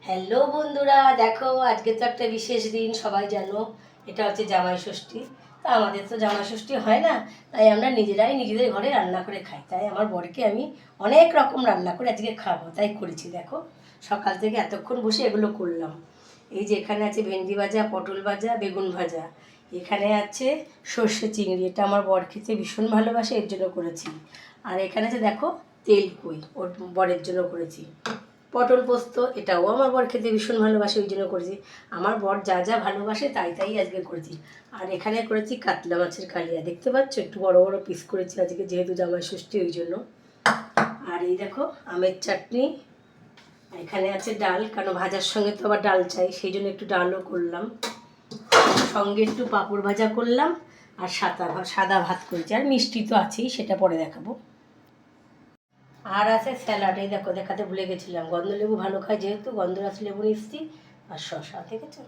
Hello বন্ধুরা, দেখো আজকে তো একটা বিশেষ দিন, সবাই জানো এটা হচ্ছে জামাই ষষ্ঠী। তা আমাদের তো জামাই ষষ্ঠী হয় না, তাই আমরা নিজেরাই নিজেদের ঘরে রান্না করে খাই। তাই আমার বরকে আমি অনেক রকম রান্না করে আজকে খাবো, তাই করেছি। দেখো সকাল থেকে এতক্ষণ বসে এগুলো করলাম। এই যে এখানে আছে ভেন্ডি ভাজা, পটল ভাজা, বেগুন ভাজা। এখানে আছে সর্ষে চিংড়ি, এটা আমার বর খেতে ভীষণ ভালোবাসে, এর জন্য করেছি। আর এখানে আছে দেখো তেল কই, ওর বরের জন্য করেছি। পটল পোস্ত, এটাও আমার বর খেতে ভীষণ ভালোবাসে, ওই জন্য করেছি। আমার বর যা যা ভালোবাসে তাই তাই আজকে করেছি। আর এখানে করেছি কাতলা মাছের কালিয়া, দেখতে পাচ্ছ একটু বড় বড় পিস করেছি আজকে, যেহেতু জামাই ষষ্ঠী ওই জন্য। আর এই দেখো আমের চাটনি। এখানে আছে ডাল, কারণ ভাজার সঙ্গে তো আবার ডাল চাই, সেই জন্য একটু ডালও করলাম। সঙ্গে একটু পাঁপড় ভাজা করলাম। আর সাদা ভাত করেছি, আর মিষ্টি তো আছেই, সেটা পরে দেখাবো। আর আছে স্যালাড, এই দেখো দেখাতে ভুলে গেছিলাম, গন্ধলেবু ভালো খাই যেহেতু, গন্ধরাজ লেবু নিচ্ছি। আর শসা, ঠিক আছে।